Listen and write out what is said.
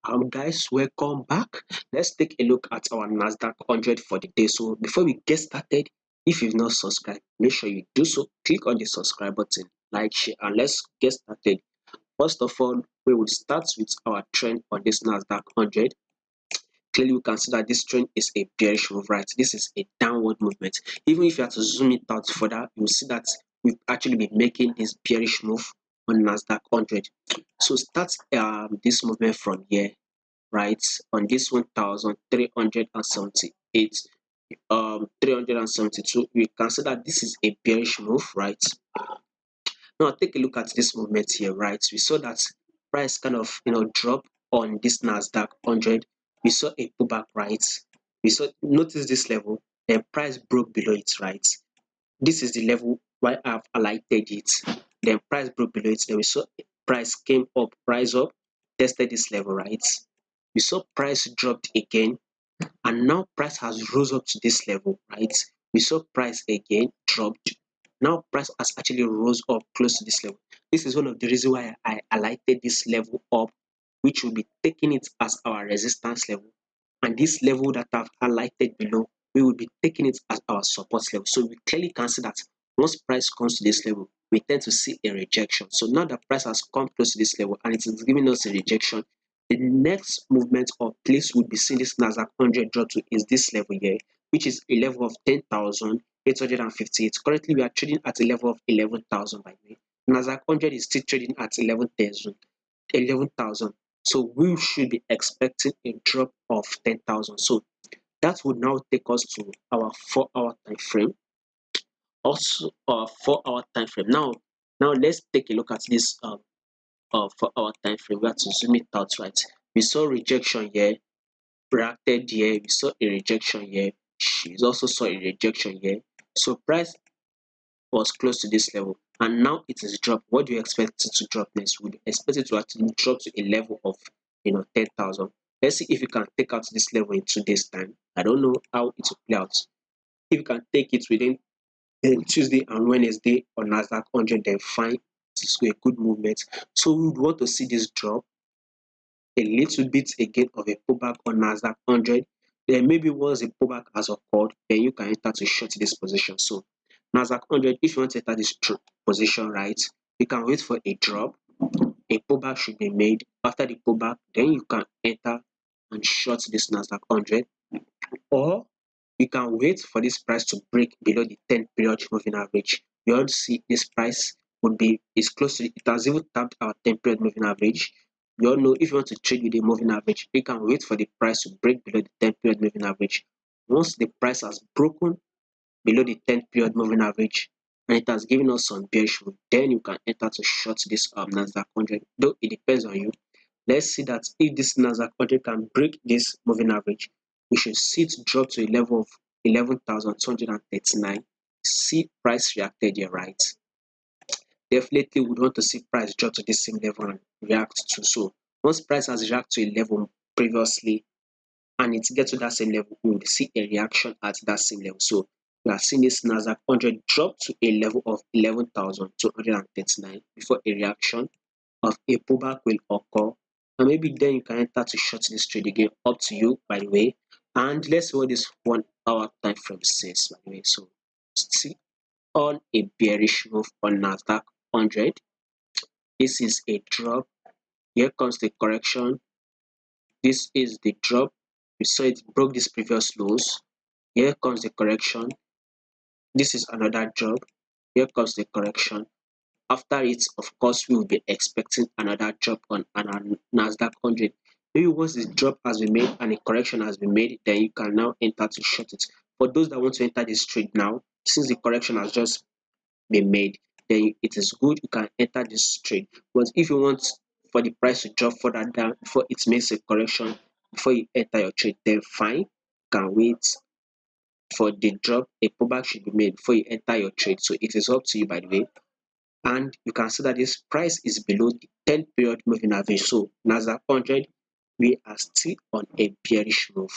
Guys, welcome back. Let's take a look at our NASDAQ 100 for the day. So before we get started, if you've not subscribed, make sure you do so. Click on the subscribe button, like, share, and let's get started. First of all, we will start with our trend on this NASDAQ 100. Clearly, we can see that this trend is a bearish move, right? This is a downward movement. Even if you have to zoom it out further, you'll see that we've actually been making this bearish move on NASDAQ 100. So start this movement from here, right, on this 1378, 372. We can see that this is a bearish move, right? Now take a look at this movement here, right? We saw that price kind of drop on this NASDAQ 100. We saw a pullback, right? We saw, notice this level, then price broke below it, right? This is the level why I've highlighted it. Then price broke below it, then we saw price came up, price up, tested this level, right? We saw price dropped again, and now price has rose up to this level, right? We saw price again dropped. Now price has actually rose up close to this level. This is one of the reasons why I highlighted this level up, which will be taking it as our resistance level, and this level that I've highlighted below, we will be taking it as our support level. So we clearly can see that once price comes to this level, we tend to see a rejection. So now that price has come close to this level and it is giving us a rejection, the next movement or place we'll be seeing this NASDAQ 100 drop to is this level here, which is a level of 10,858. Currently, we are trading at a level of 11,000 by the way. NASDAQ 100 is still trading at 11,000. So we should be expecting a drop of 10,000. So that would now take us to our 4-hour time frame. Also, our 4-hour time frame. Now let's take a look at this 4-hour time frame. We have to zoom it out, right? We saw rejection here, reacted here. We saw a rejection here. We also saw a rejection here. So price was close to this level, and now it is dropped. What do you expect it to drop next? We expect it to actually drop to a level of 10,000. Let's see if you can take out this level in 2 days time. I don't know how it will play out. If you can take it within Tuesday and Wednesday on NASDAQ 100, then fine, it's a good movement. So we would want to see this drop a little bit again of a pullback on NASDAQ 100. Then maybe once the pullback has occurred, then you can enter to short this position. So NASDAQ 100, if you want to enter this position, right, you can wait for a drop. A pullback should be made. After the pullback, then you can enter and short this NASDAQ 100. Or you can wait for this price to break below the 10-period moving average. You all see this price is close to it has even tapped our 10-period moving average. You all know if you want to trade with a moving average, you can wait for the price to break below the 10-period moving average. Once the price has broken below the 10-period moving average and it has given us some bearish move, then you can enter to short this NASDAQ 100. Though it depends on you. Let's see that if this NASDAQ 100 can break this moving average, we should see it drop to a level of 11,239. See price reacted here, right? Definitely we want to see price drop to this same level and react to. So once price has reacted to a level previously and it gets to that same level, we will see a reaction at that same level. So we are seeing this NASDAQ 100 drop to a level of 11,239 before a reaction of a pullback will occur. And maybe then you can enter to short this trade again, up to you by the way. And let's see what this 1-hour time frame says by the way. So still on a bearish move on NASDAQ 100. This is a drop. Here comes the correction. This is the drop. We saw it broke this previous lows. Here comes the correction. This is another drop. Here comes the correction. After it, of course, we will be expecting another drop on NASDAQ 100. Maybe once the drop has been made and a correction has been made, then you can now enter to short it. For those that want to enter this trade now, since the correction has just been made, then it is good you can enter this trade. But if you want for the price to drop further down before it makes a correction, before you enter your trade, then fine, you can wait for the drop. A pullback should be made before you enter your trade. So it is up to you by the way. And you can see that this price is below the 10-period moving average. So NASDAQ 100, we are still on a bearish move.